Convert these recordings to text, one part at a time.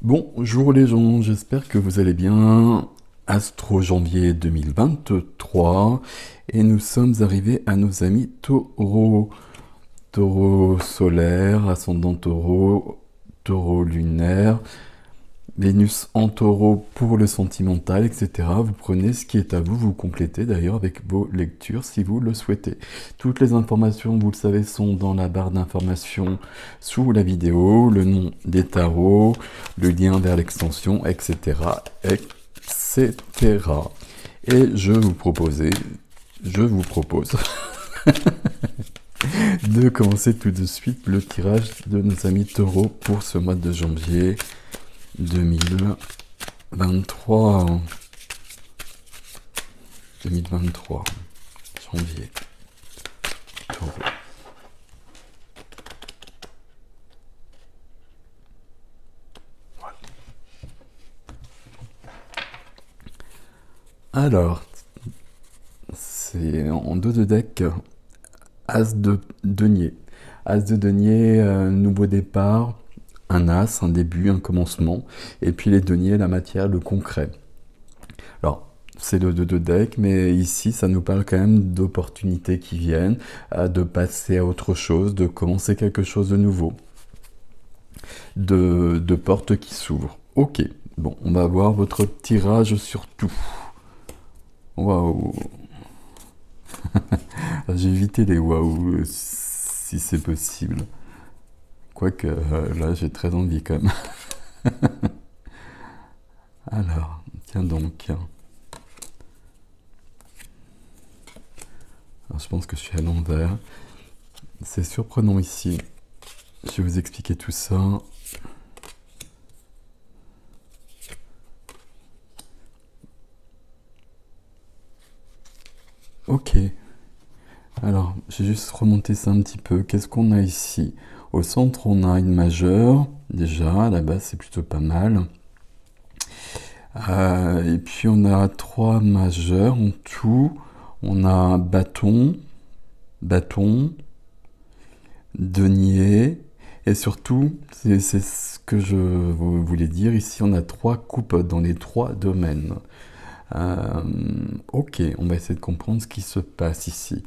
Bonjour les gens, j'espère que vous allez bien. Astro janvier 2023 et nous sommes arrivés à nos amis taureaux. Taureau solaire, ascendant taureau, taureau lunaire, Vénus en taureau pour le sentimental, etc. Vous prenez ce qui est à vous, vous complétez d'ailleurs avec vos lectures si vous le souhaitez. Toutes les informations, vous le savez, sont dans la barre d'informations sous la vidéo, le nom des tarots, le lien vers l'extension, etc. etc. Et je vous propose de commencer tout de suite le tirage de nos amis taureaux pour ce mois de janvier 2023. 2023. Janvier. Taureau. Voilà. Alors, c'est en dos de deck, As de denier. As de denier, nouveau départ, un as, un début, un commencement, et puis les deniers, la matière, le concret. Alors, c'est le 2 de deck, mais ici, ça nous parle quand même d'opportunités qui viennent, de passer à autre chose, de commencer quelque chose de nouveau, de portes qui s'ouvrent. Ok, bon, on va voir votre tirage sur tout. Waouh. J'ai évité les waouh si c'est possible. Quoique là, j'ai très envie quand même. Alors, tiens donc. Alors, je pense que je suis à l'envers. C'est surprenant ici. Je vais vous expliquer tout ça. Ok. Alors, j'ai juste remonté ça un petit peu. Qu'est-ce qu'on a ici? Au centre, on a une majeure. Déjà, à la base, c'est plutôt pas mal. Et puis, on a 3 majeurs en tout. On a bâton, denier. Et surtout, c'est ce que je voulais dire. Ici, on a 3 coupes dans les 3 domaines. Ok, on va essayer de comprendre ce qui se passe ici.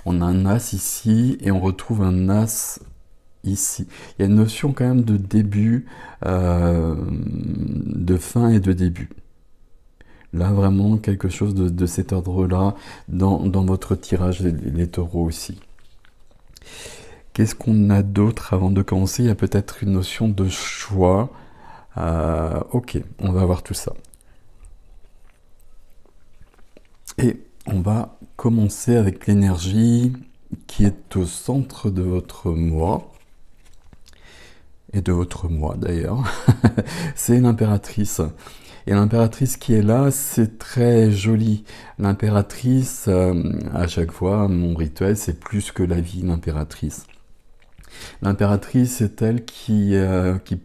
On a un as ici et on retrouve un as ici. Il y a une notion quand même de début, de fin et de début. Là, vraiment, quelque chose de cet ordre-là dans votre tirage, les taureaux aussi. Qu'est-ce qu'on a d'autre avant de commencer? Il y a peut-être une notion de choix. Ok, on va voir tout ça. Et on va commencer avec l'énergie qui est au centre de votre moi. Et de votre moi d'ailleurs. C'est l'impératrice. Et l'impératrice qui est là, c'est très joli. L'impératrice, à chaque fois, mon rituel, c'est plus que la vie, l'impératrice. L'impératrice, c'est elle qui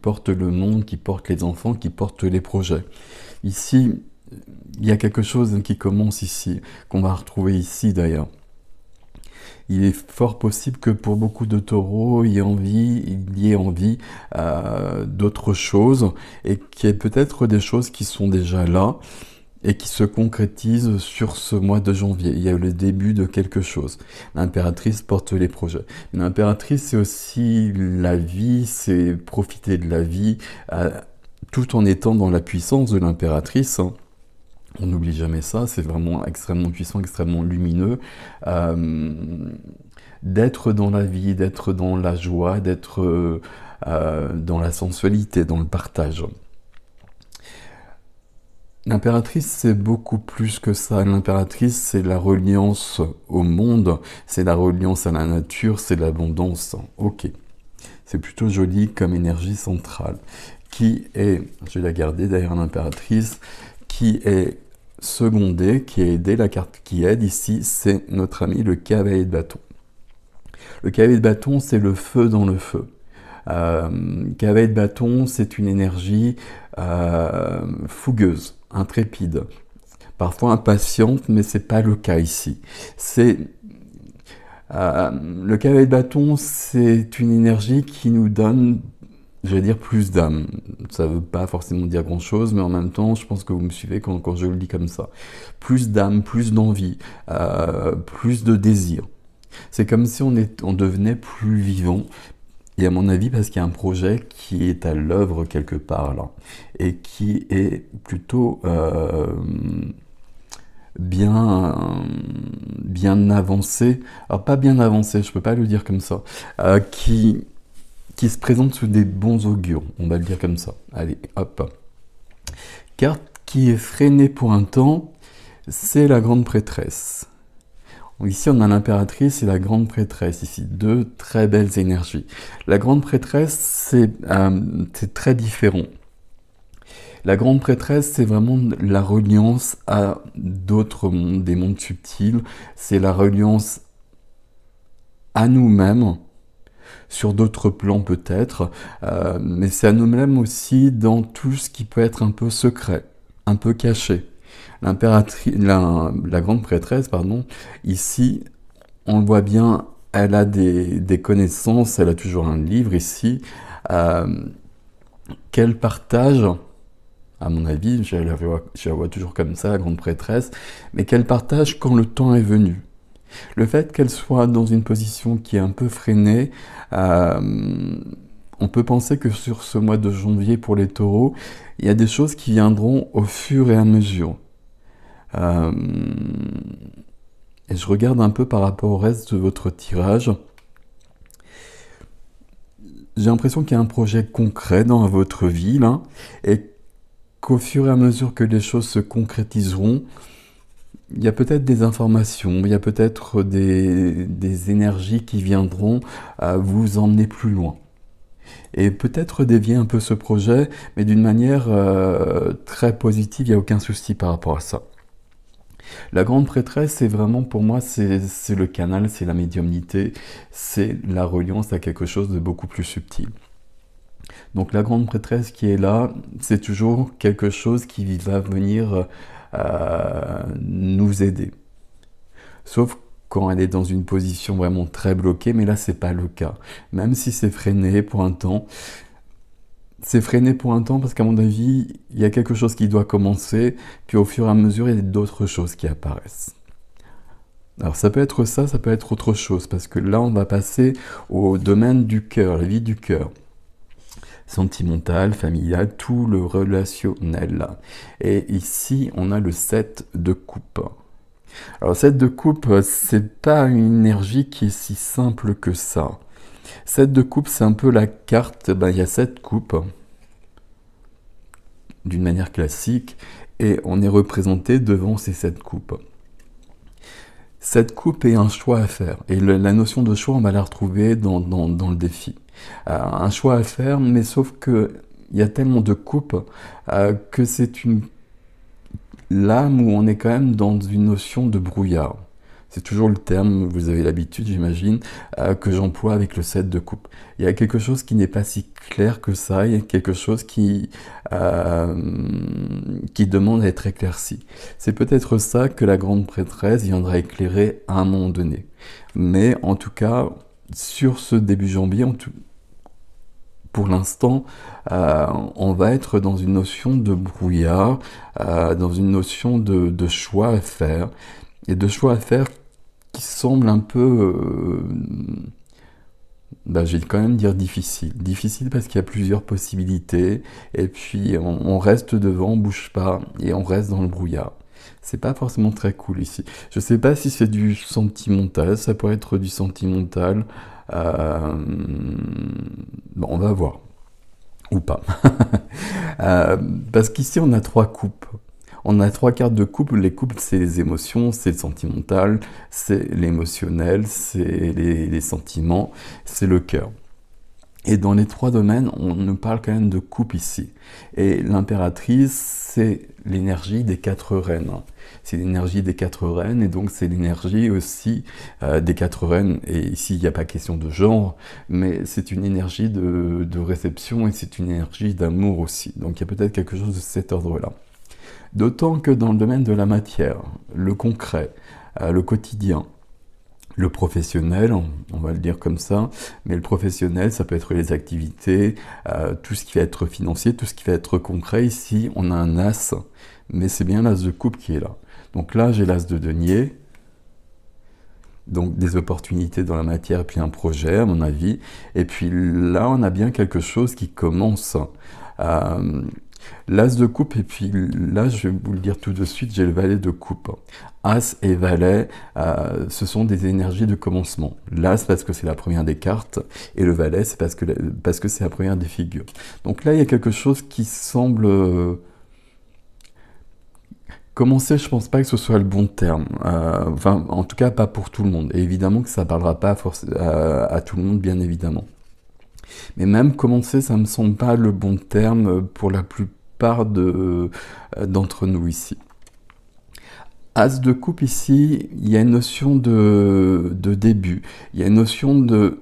porte le monde, qui porte les enfants, qui porte les projets. Ici, il y a quelque chose qui commence ici, qu'on va retrouver ici d'ailleurs. Il est fort possible que pour beaucoup de taureaux, il y ait envie d'autre chose et qu'il y ait peut-être des choses qui sont déjà là et qui se concrétisent sur ce mois de janvier. Il y a le début de quelque chose. L'impératrice porte les projets. L'impératrice, c'est aussi la vie, c'est profiter de la vie tout en étant dans la puissance de l'impératrice. On n'oublie jamais ça, c'est vraiment extrêmement puissant, extrêmement lumineux. D'être dans la vie, d'être dans la joie, d'être dans la sensualité, dans le partage. L'impératrice, c'est beaucoup plus que ça. L'impératrice, c'est la reliance au monde, c'est la reliance à la nature, c'est l'abondance. Ok, c'est plutôt joli comme énergie centrale. Qui est, je vais la garder derrière l'impératrice, qui est secondé, qui est aidé, la carte qui aide ici, c'est notre ami le cavalier de bâton. Le cavalier de bâton, c'est le feu dans le feu. Cavalier de bâton, c'est une énergie fougueuse, intrépide, parfois impatiente, mais c'est pas le cas ici. Le cavalier de bâton, c'est une énergie qui nous donne je vais dire plus d'âme. Ça ne veut pas forcément dire grand-chose, mais en même temps, je pense que vous me suivez quand je le dis comme ça. Plus d'âme, plus d'envie, plus de désir. C'est comme si on devenait plus vivant. Et à mon avis, parce qu'il y a un projet qui est à l'œuvre quelque part là, et qui est plutôt bien avancé. Alors pas bien avancé, je peux pas le dire comme ça. Qui se présente sous des bons augures, on va le dire comme ça. Allez, hop. Carte qui est freinée pour un temps, c'est la grande prêtresse. Ici, on a l'impératrice et la grande prêtresse. Ici, deux très belles énergies. La grande prêtresse, c'est très différent. La grande prêtresse, c'est vraiment la reliance à d'autres mondes, des mondes subtils. C'est la reliance à nous-mêmes, sur d'autres plans peut-être, mais c'est à nous-mêmes aussi dans tout ce qui peut être un peu secret, un peu caché. La grande prêtresse, pardon, ici, on le voit bien, elle a des connaissances, elle a toujours un livre ici, qu'elle partage, à mon avis, je la vois toujours comme ça, la grande prêtresse, mais qu'elle partage quand le temps est venu. Le fait qu'elle soit dans une position qui est un peu freinée, on peut penser que sur ce mois de janvier pour les taureaux, il y a des choses qui viendront au fur et à mesure. Et je regarde un peu par rapport au reste de votre tirage. J'ai l'impression qu'il y a un projet concret dans votre vie, là, et qu'au fur et à mesure que les choses se concrétiseront, il y a peut-être des informations, il y a peut-être des énergies qui viendront vous emmener plus loin. Et peut-être dévier un peu ce projet, mais d'une manière très positive, il n'y a aucun souci par rapport à ça. La grande prêtresse, c'est vraiment, pour moi, c'est le canal, c'est la médiumnité, c'est la reliance à quelque chose de beaucoup plus subtil. Donc la grande prêtresse qui est là, c'est toujours quelque chose qui va venir nous aider. Sauf quand elle est dans une position vraiment très bloquée, mais là c'est pas le cas. Même si c'est freiné pour un temps, c'est freiné pour un temps parce qu'à mon avis, il y a quelque chose qui doit commencer, puis au fur et à mesure, il y a d'autres choses qui apparaissent. Alors ça peut être ça, ça peut être autre chose, parce que là on va passer au domaine du cœur, la vie du cœur. Sentimental, familial, tout le relationnel. Et ici, on a le 7 de coupe. Alors, le 7 de coupe, c'est pas une énergie qui est si simple que ça. 7 de coupe, c'est un peu la carte, il y a 7 coupes, d'une manière classique, et on est représenté devant ces 7 coupes. Cette coupe est un choix à faire, et la notion de choix, on va la retrouver dans le défi. Un choix à faire, mais sauf que il y a tellement de coupes que c'est une lame où on est quand même dans une notion de brouillard. C'est toujours le terme, vous avez l'habitude, j'imagine, que j'emploie avec le 7 de coupe. Il y a quelque chose qui n'est pas si clair que ça, il y a quelque chose qui demande à être éclairci. C'est peut-être ça que la grande prêtresse viendra éclairer à un moment donné. Mais en tout cas, sur ce début janvier, pour l'instant, on va être dans une notion de brouillard, dans une notion de choix à faire, et de choix à faire qui semble un peu, je vais quand même dire difficile. Difficile parce qu'il y a plusieurs possibilités, et puis on reste devant, on bouge pas, et on reste dans le brouillard. C'est pas forcément très cool ici. Je sais pas si c'est du sentimental, ça pourrait être du sentimental. On va voir. Ou pas. Parce qu'ici, on a 3 coupes. On a 3 cartes de coupe. Les coupes, c'est les émotions, c'est le sentimental, c'est l'émotionnel, c'est les sentiments, c'est le cœur. Et dans les 3 domaines, on nous parle quand même de coupe ici. Et l'impératrice, c'est l'énergie des 4 reines. C'est l'énergie des 4 reines, et donc c'est l'énergie aussi des 4 reines. Et ici, il n'y a pas question de genre, mais c'est une énergie de réception, et c'est une énergie d'amour aussi. Donc il y a peut-être quelque chose de cet ordre-là. D'autant que dans le domaine de la matière, le concret, le quotidien, Le professionnel, on va le dire comme ça, mais le professionnel, ça peut être les activités, tout ce qui va être financier, tout ce qui va être concret. Ici, on a un as, mais c'est bien l'as de coupe qui est là. Donc là, j'ai l'as de denier, donc des opportunités dans la matière, et puis un projet, à mon avis. Et puis là, on a bien quelque chose qui commence. L'as de coupe, et puis là, je vais vous le dire tout de suite, j'ai le valet de coupe. As et valet, ce sont des énergies de commencement. L'as parce que c'est la première des cartes, et le valet, c'est parce que c'est la première des figures. Donc là, il y a quelque chose qui semble... Commencer, je pense pas que ce soit le bon terme. Enfin, en tout cas, pas pour tout le monde. Et évidemment que ça parlera pas à tout le monde, bien évidemment. Mais même commencer, ça me semble pas le bon terme pour la plupart d'entre nous ici. As de coupe ici, il y a une notion de début. Il y a une notion de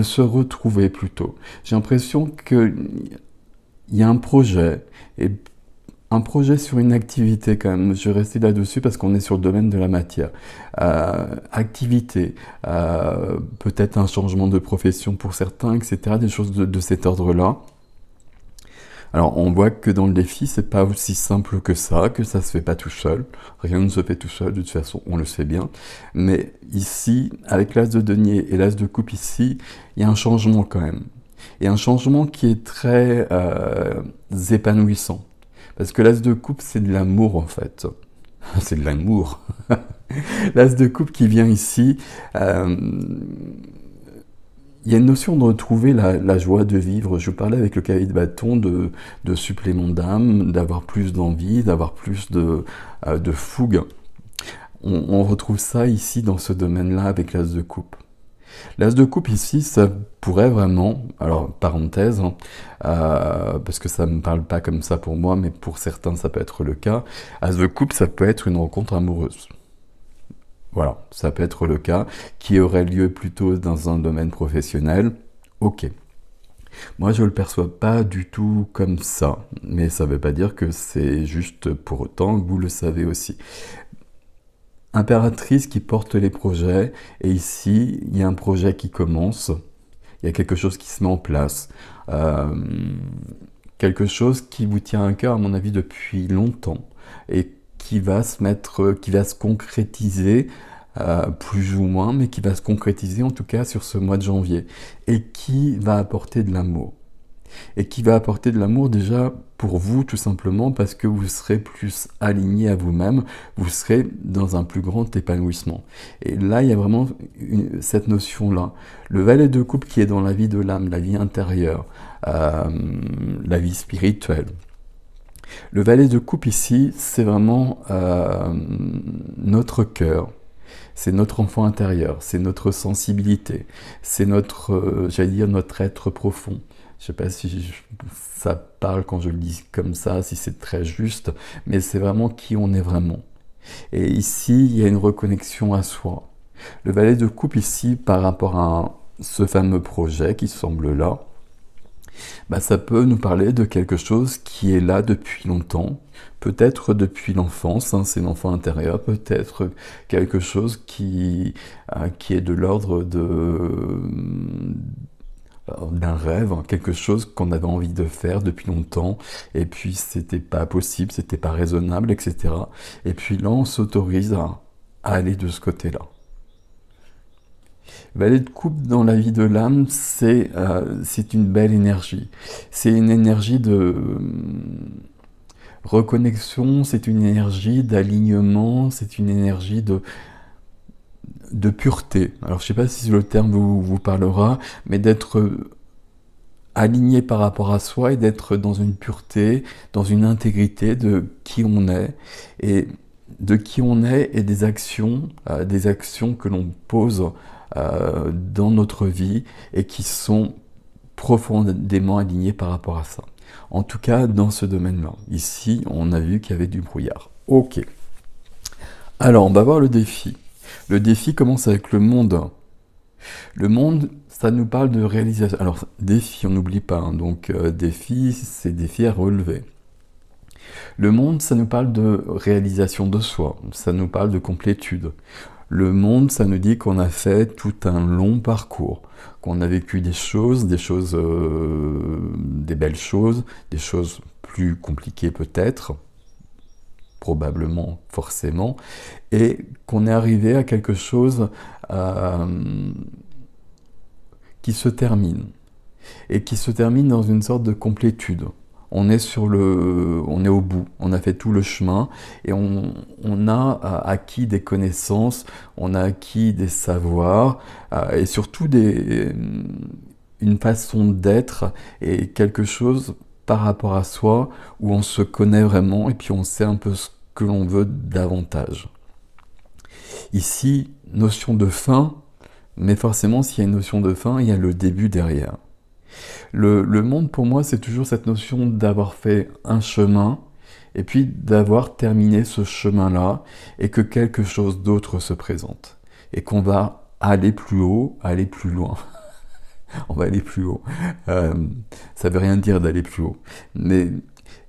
se retrouver plutôt. J'ai l'impression qu'il y a un projet, et un projet sur une activité quand même. Je vais rester là-dessus parce qu'on est sur le domaine de la matière. Activité, peut-être un changement de profession pour certains, etc. Des choses de cet ordre-là. Alors, on voit que dans le défi, c'est pas aussi simple que ça se fait pas tout seul. Rien ne se fait tout seul, de toute façon, on le sait bien. Mais ici, avec l'as de denier et l'as de coupe ici, il y a un changement quand même. Et un changement qui est très épanouissant. Parce que l'as de coupe, c'est de l'amour, en fait. C'est de l'amour. L'as de coupe qui vient ici, il y a une notion de retrouver la joie de vivre. Je parlais avec le cavalier de bâton de supplément d'âme, d'avoir plus d'envie, d'avoir plus de fougue. On retrouve ça ici dans ce domaine-là avec l'as de coupe. L'as de coupe ici, ça pourrait vraiment, alors parenthèse, parce que ça ne me parle pas comme ça pour moi, mais pour certains ça peut être le cas. As de coupe, ça peut être une rencontre amoureuse. Voilà, ça peut être le cas, qui aurait lieu plutôt dans un domaine professionnel. Ok. Moi, je ne le perçois pas du tout comme ça, mais ça ne veut pas dire que c'est juste pour autant que vous le savez aussi. Impératrice qui porte les projets, et ici, il y a un projet qui commence, il y a quelque chose qui se met en place, quelque chose qui vous tient à cœur, à mon avis, depuis longtemps, et qui va se concrétiser, plus ou moins, mais qui va se concrétiser en tout cas sur ce mois de janvier, et qui va apporter de l'amour. Et qui va apporter de l'amour déjà pour vous tout simplement parce que vous serez plus aligné à vous-même, vous serez dans un plus grand épanouissement. Et là, il y a vraiment cette notion-là. Le valet de coupe qui est dans la vie de l'âme, la vie intérieure, la vie spirituelle. Le valet de coupe ici, c'est vraiment notre cœur. C'est notre enfant intérieur, c'est notre sensibilité, c'est notre, j'allais dire, notre être profond. Je ne sais pas si ça parle quand je le dis comme ça, si c'est très juste, mais c'est vraiment qui on est vraiment. Et ici, il y a une reconnexion à soi. Le valet de coupe ici, par rapport à ce fameux projet qui semble là, bah, ça peut nous parler de quelque chose qui est là depuis longtemps, peut-être depuis l'enfance, hein, c'est l'enfant intérieur, peut-être quelque chose qui est de l'ordre d'un rêve, hein, quelque chose qu'on avait envie de faire depuis longtemps, et puis c'était pas possible, c'était pas raisonnable, etc. Et puis là, on s'autorise à aller de ce côté-là. Valet de coupe dans la vie de l'âme, c'est une belle énergie. C'est une énergie de reconnexion, c'est une énergie d'alignement, c'est une énergie de pureté. Alors je ne sais pas si le terme vous parlera, mais d'être aligné par rapport à soi et d'être dans une pureté, dans une intégrité de qui on est et des actions que l'on pose dans notre vie et qui sont profondément alignées par rapport à ça. En tout cas, dans ce domaine-là. Ici, on a vu qu'il y avait du brouillard. Ok. Alors, on va voir le défi. Le défi commence avec le monde. Le monde, ça nous parle de réalisation. Alors, défi, on n'oublie pas. Hein. Donc, défi, c'est défi à relever. Le monde, ça nous parle de réalisation de soi. Ça nous parle de complétude. Le monde, ça nous dit qu'on a fait tout un long parcours, qu'on a vécu des choses, des belles choses, des choses plus compliquées peut-être, probablement, forcément, et qu'on est arrivé à quelque chose qui se termine, et qui se termine dans une sorte de complétude. On est au bout, on a fait tout le chemin et on a acquis des connaissances, on a acquis des savoirs et surtout une façon d'être et quelque chose par rapport à soi où on se connaît vraiment et puis on sait un peu ce que l'on veut davantage. Ici, notion de fin, mais forcément s'il y a une notion de fin, il y a le début derrière. Le monde, pour moi, c'est toujours cette notion d'avoir fait un chemin et puis d'avoir terminé ce chemin-là et que quelque chose d'autre se présente et qu'on va aller plus haut, aller plus loin. On va aller plus haut. Ça veut rien dire d'aller plus haut. Mais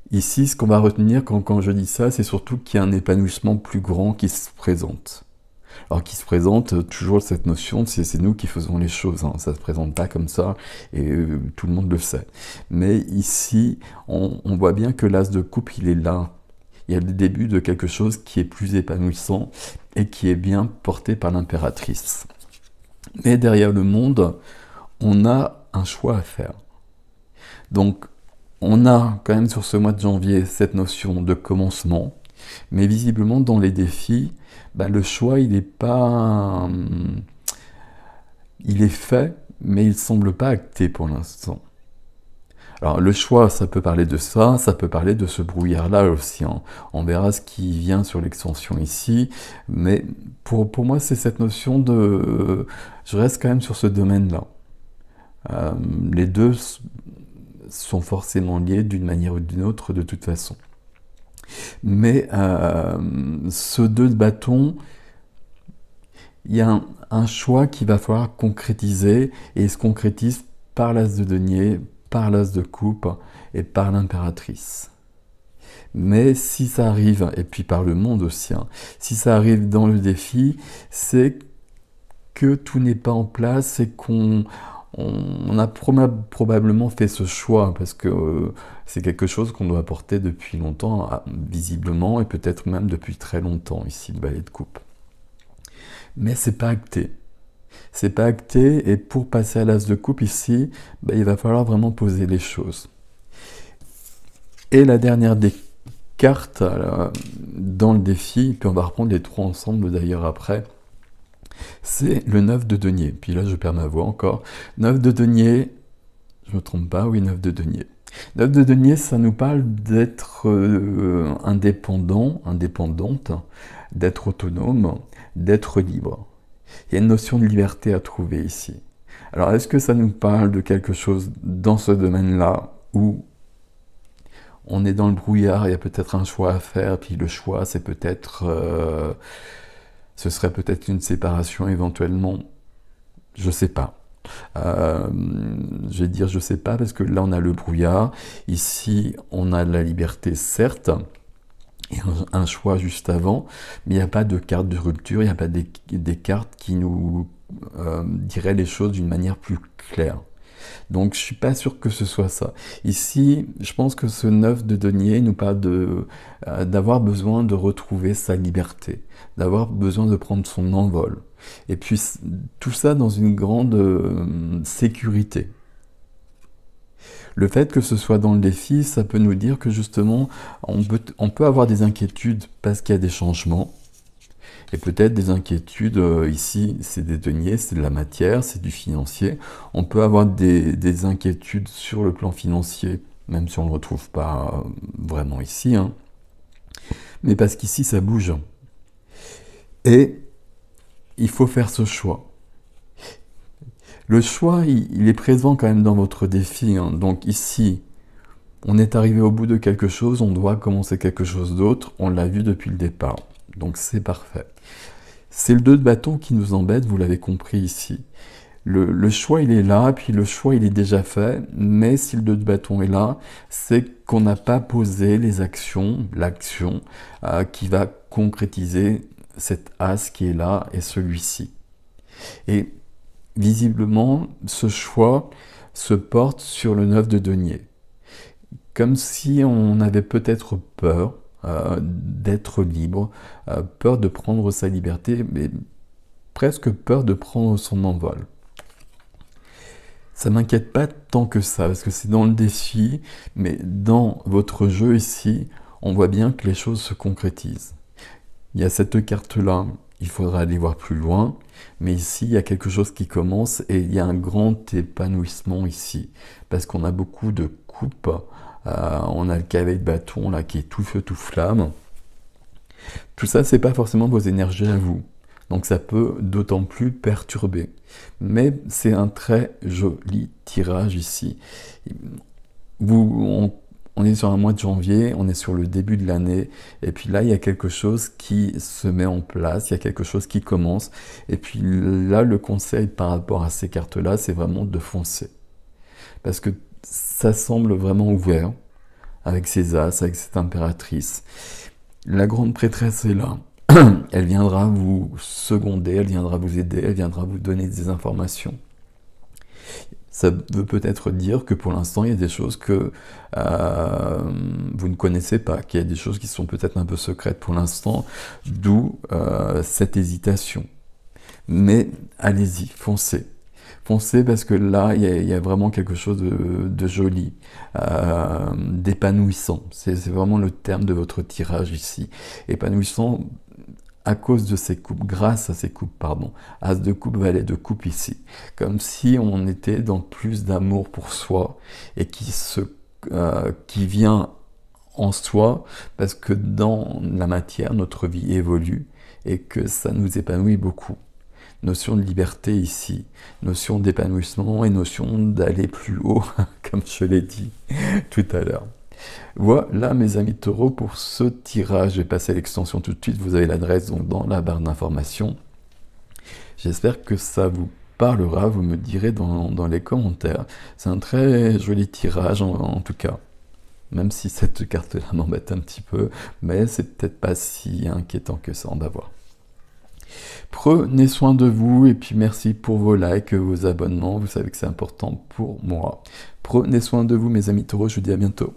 ici, ce qu'on va retenir quand je dis ça, c'est surtout qu'il y a un épanouissement plus grand qui se présente. Alors qui se présente toujours cette notion, c'est nous qui faisons les choses, hein. Ça ne se présente pas comme ça, et tout le monde le sait. Mais ici, on voit bien que l'as de coupe, il est là. Il y a le début de quelque chose qui est plus épanouissant et qui est bien porté par l'impératrice. Mais derrière le monde, on a un choix à faire. Donc, on a quand même sur ce mois de janvier cette notion de commencement, mais visiblement dans les défis, le choix, il est fait, mais il ne semble pas acté pour l'instant. Alors le choix, ça peut parler de ça peut parler de ce brouillard-là aussi, hein. On verra ce qui vient sur l'extension ici, mais pour moi, c'est cette notion de... je reste quand même sur ce domaine-là. Les deux sont forcément liés d'une manière ou d'une autre de toute façon. Mais ce 2 de bâton, il y a un choix qu'il va falloir concrétiser, et il se concrétise par l'as de denier, par l'as de coupe et par l'impératrice. Mais si ça arrive, et puis par le monde aussi, hein, si ça arrive dans le défi, c'est que tout n'est pas en place, c'est qu'on a probablement fait ce choix parce que c'est quelque chose qu'on doit porter depuis longtemps, visiblement, et peut-être même depuis très longtemps ici, le balai de coupe. Mais c'est pas acté. C'est pas acté, et pour passer à l'as de coupe ici, il va falloir vraiment poser les choses. Et la dernière des cartes dans le défi, puis on va reprendre les 3 ensemble d'ailleurs après, c'est le 9 de denier. Puis là, je perds ma voix encore. 9 de denier, je me trompe pas, oui, 9 de denier. 9 de denier, ça nous parle d'être indépendant, indépendante, d'être autonome, d'être libre. Il y a une notion de liberté à trouver ici. Alors, est-ce que ça nous parle de quelque chose dans ce domaine-là où on est dans le brouillard, il y a peut-être un choix à faire, puis le choix, c'est peut-être... ce serait peut-être une séparation éventuellement, je sais pas. Je vais dire je sais pas parce que là on a le brouillard, ici on a la liberté certes, et un choix juste avant, mais il n'y a pas de carte de rupture, il n'y a pas des cartes qui nous diraient les choses d'une manière plus claire. Donc je suis pas sûr que ce soit ça. Ici, je pense que ce 9 de denier nous parle d'avoir besoin de retrouver sa liberté, d'avoir besoin de prendre son envol. Et puis tout ça dans une grande sécurité. Le fait que ce soit dans le défi, ça peut nous dire que justement, on peut avoir des inquiétudes parce qu'il y a des changements. Et peut-être des inquiétudes, ici c'est des deniers, c'est de la matière, c'est du financier. On peut avoir des inquiétudes sur le plan financier, même si on ne le retrouve pas vraiment ici, hein. Mais parce qu'ici ça bouge. Et il faut faire ce choix. Le choix, il est présent quand même dans votre défi, hein. Donc ici, on est arrivé au bout de quelque chose, on doit commencer quelque chose d'autre, on l'a vu depuis le départ. Donc c'est parfait. C'est le 2 de bâton qui nous embête, vous l'avez compris ici. Le choix il est là, puis le choix il est déjà fait, mais si le 2 de bâton est là, c'est qu'on n'a pas posé les actions, l'action qui va concrétiser cet as qui est là et celui-ci. Et visiblement, ce choix se porte sur le 9 de denier. Comme si on avait peut-être peur d'être libre, peur de prendre sa liberté, mais presque peur de prendre son envol. Ça m'inquiète pas tant que ça, parce que c'est dans le défi, mais dans votre jeu ici, on voit bien que les choses se concrétisent. Il y a cette carte-là, il faudra aller voir plus loin, mais ici, il y a quelque chose qui commence et il y a un grand épanouissement ici, parce qu'on a beaucoup de coupes, on a le cavalier de bâton là qui est tout feu, tout flamme. Tout ça, c'est pas forcément vos énergies à vous. Donc ça peut d'autant plus perturber. Mais c'est un très joli tirage ici. On est sur un mois de janvier, on est sur le début de l'année, et puis là, il y a quelque chose qui se met en place, il y a quelque chose qui commence, et puis là, le conseil par rapport à ces cartes-là, c'est vraiment de foncer. Parce que ça semble vraiment ouvert, avec ces as, avec cette impératrice. La grande prêtresse est là. Elle viendra vous seconder, elle viendra vous aider, elle viendra vous donner des informations. Ça veut peut-être dire que pour l'instant, il y a des choses que vous ne connaissez pas, qu'il y a des choses qui sont peut-être un peu secrètes pour l'instant, d'où cette hésitation. Mais allez-y, foncez. Foncez parce que là, il y a vraiment quelque chose de joli, d'épanouissant. C'est vraiment le terme de votre tirage ici. Épanouissant à cause de ces coupes, grâce à ces coupes, pardon. As de coupe, valet de coupe ici. Comme si on était dans plus d'amour pour soi et qui vient en soi parce que dans la matière, notre vie évolue et que ça nous épanouit beaucoup. Notion de liberté ici, notion d'épanouissement et notion d'aller plus haut, comme je l'ai dit tout à l'heure. Voilà mes amis taureaux pour ce tirage. Je vais passer à l'extension tout de suite, vous avez l'adresse donc dans la barre d'informations. J'espère que ça vous parlera, vous me direz dans les commentaires. C'est un très joli tirage en tout cas. Même si cette carte-là m'embête un petit peu, mais c'est peut-être pas si inquiétant que ça, on va voir. Prenez soin de vous et puis merci pour vos likes, vos abonnements, vous savez que c'est important pour moi. Prenez soin de vous mes amis taureaux, je vous dis à bientôt.